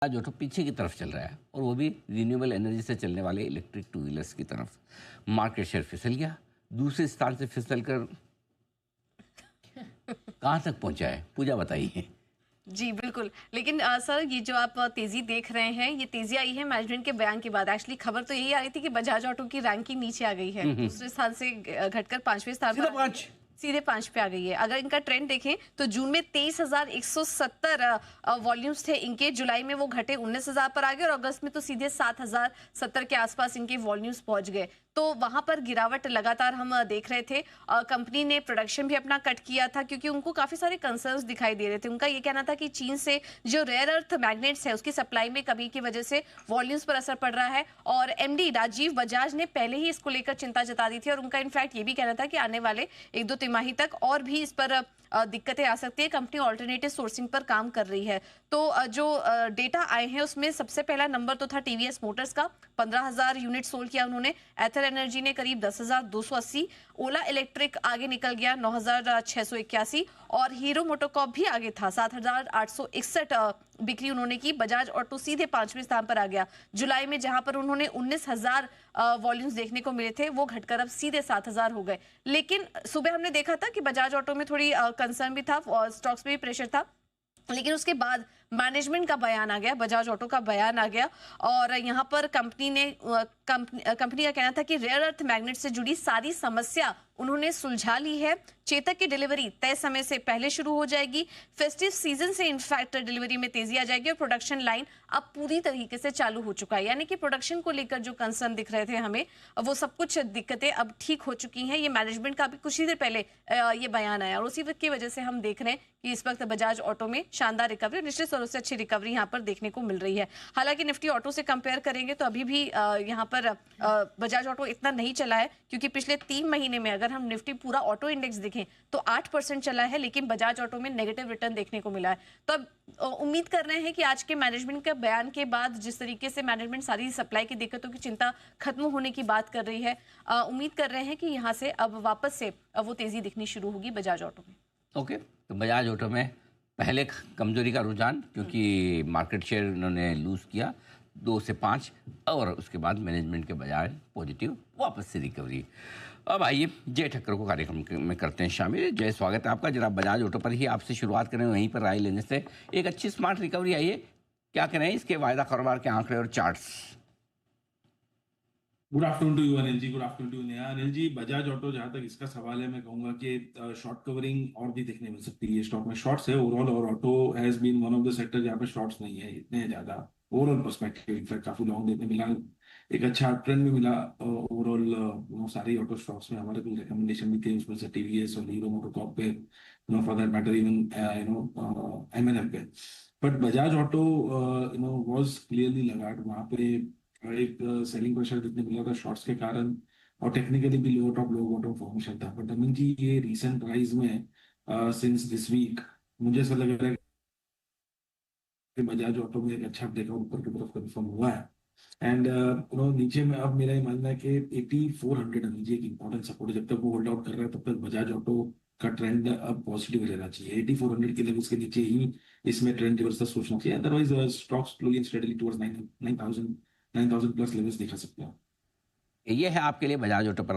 आज ऑटो पीछे की तरफ चल रहा है और वो भी रिन्यूएबल एनर्जी से चलने वाले इलेक्ट्रिक टू व्हीलर्स की तरफ। मार्केट शेयर फिसल गया, दूसरे स्थान से फिसल कर कहाँ तक पहुंचा है, पूजा बताइए। जी बिल्कुल। लेकिन सर, ये जो आप तेजी देख रहे हैं, ये तेजी आई है मैनेजमेंट के बयान के बाद। एक्चुअली खबर तो यही आ रही थी कि बजाज ऑटो की रैंकिंग नीचे आ गई है, दूसरे स्थान से घटकर 5वें स्थान सीधा पर पांच। सीधे 5 पे आ गई है। अगर इनका ट्रेंड देखें तो जून में 23,170 वॉल्यूम्स थे इनके, जुलाई में वो घटे 19,000 पर आ गए और अगस्त में तो सीधे 7,070 के आसपास इनके वॉल्यूम्स पहुंच गए। तो वहां पर गिरावट लगातार हम देख रहे थे। कंपनी ने प्रोडक्शन भी अपना कट किया था क्योंकि उनको काफी सारे कंसर्न्स दिखाई दे रहे थे। उनका ये कहना था कि चीन से जो रेयर अर्थ मैग्नेट्स है उसकी सप्लाई में कमी की वजह से वॉल्यूम्स पर असर पड़ रहा है। और एमडी राजीव बजाज ने पहले ही इसको लेकर चिंता जता दी थी और उनका इनफैक्ट ये भी कहना था कि आने वाले 1-2 तिमाही तक और भी इस पर दिक्कतें आ सकती है। कंपनी ऑल्टरनेटिव सोर्सिंग पर काम कर रही है। तो जो डेटा आए हैं उसमें सबसे पहला नंबर तो था टीवीएस मोटर्स का, 15,000 यूनिट सोल्ड किया उन्होंने। एथर एनर्जी ने करीब 10,280, ओला इलेक्ट्रिक आगे निकल गया 9,681 और हीरो मोटोकॉर्प भी आगे था, 7,861 बिक्री उन्होंने की। बजाज ऑटो सीधे 5वें स्थान पर आ गया। जुलाई में जहां पर उन्होंने 19,000 वॉल्यूम्स देखने को मिले थे, वो घटकर अब सीधे 7,000 हो गए। लेकिन सुबह हमने देखा था कि बजाज ऑटो में थोड़ी कंसर्न भी था और स्टॉक्स में भी प्रेशर था। लेकिन उसके बाद मैनेजमेंट का बयान आ गया, बजाज ऑटो का बयान आ गया और यहाँ पर कंपनी का कहना था कि रेयर अर्थ मैग्नेट से जुड़ी सारी समस्या उन्होंने सुलझा ली है। चेतक की डिलीवरी तय समय से पहले शुरू हो जाएगी। फेस्टिव सीजन से इनफैक्ट डिलीवरी में तेजी आ जाएगी और प्रोडक्शन लाइन अब पूरी तरीके से चालू हो चुका है। यानी कि प्रोडक्शन को लेकर जो कंसर्न दिख रहे थे हमें, वो सब कुछ दिक्कतें अब ठीक हो चुकी हैं। ये मैनेजमेंट का भी कुछ ही देर पहले ये बयान आया और उसी की वजह से हम देख रहे हैं कि इस वक्त बजाज ऑटो में शानदार रिकवरी, निश्चित तौर से अच्छी रिकवरी यहाँ पर देखने को मिल रही है। हालांकि निफ्टी ऑटो से कंपेयर करेंगे तो अभी भी यहाँ पर बजाज ऑटो इतना नहीं चला है क्योंकि पिछले 3 महीने में अगर हम निफ्टी पूरा ऑटो इंडेक्स देखें तो 8% चला है, लेकिन बजाज ऑटो में नेगेटिव रिटर्न देखने को मिला है। तो अब उम्मीद कर रहे हैं कि आज के मैनेजमेंट के बयान के बाद जिस तरीके से मैनेजमेंट सारी सप्लाई की दिक्कतों की चिंता खत्म होने की बात कर रही है, उम्मीद कर रहे हैं कि यहाँ से अब वापस से वो तेजी दिखनी शुरू होगी बजाज ऑटो में। ओके, तो बजाज ऑटो में पहले कमजोरी का रुझान, क्योंकि मार्केट शेयर उन्होंने लूज किया 2 से 5 और उसके बाद मैनेजमेंट के बजाय पॉजिटिव वापस से रिकवरी। अब आइए जय ठक्कर को कार्यक्रम में करते हैं शामिल। जय, स्वागत है आपका। जरा बजाज ऑटो पर ही आपसे शुरुआत करें, वहीं पर राय लेने से। एक अच्छी स्मार्ट रिकवरी आई है, क्या करें इसके वायदा कारोबार के आंकड़े और charts. Good afternoon to you Anil ji, good afternoon to Neha. Anil ji, Bajaj Auto जहां तक इसका सवाल है, मैं कहूंगा कि शॉर्ट कवरिंग और भी देखने मिल सकती है। स्टॉक में शॉर्ट्स है ओवरऑल और auto has been one of the sector जहाँ पे शॉर्ट्स नहीं है इतने ज्यादा ओवरऑल पर्सपेक्टिव। इनफैक्ट काफी लॉन्ग देखने मिला, एक अच्छा ट्रेंड भी मिला ओवरऑल सारी ऑटो स्टॉक्स में। हमारे कुछ रिकमेंडेशन भी थे, उसमें से टीवीएस और हीरो मोटोकॉर्प पे, for that matter even MNF पे। But Bajaj Auto was clearly लगा वहां पे एक सेलिंग प्रेशर देखने मिला था शॉर्ट्स के कारण और टेक्निकली भी लो टॉप लो बॉटम फॉर्मेशन था। बट अमिन जी, ये रीसेंट राइज में सिंस दिस वीक मुझे ऐसा लग रहा है कि बजाज ऑटो में एक अच्छा ब्रेकआउट ऊपर की तरफ कंफर्म हुआ है। एंड नीचे में अब मेरा ये मानना है कि 8400 अमिन जी एक इंपॉर्टेंट सपोर्ट है। जब तक वो होल्ड आउट कर रहा है तब तक बजाज ऑटो का ट्रेंड अब पॉजिटिव रहना चाहिए। 8400 के लेवल्स के नीचे ही इसमें ट्रेंड रिवर्सल सोचना चाहिए, otherwise stocks slowly and steadily towards 9,000 plus levels दिखा सकते हैं। ये है आपके लिए बजाज ऑटो पर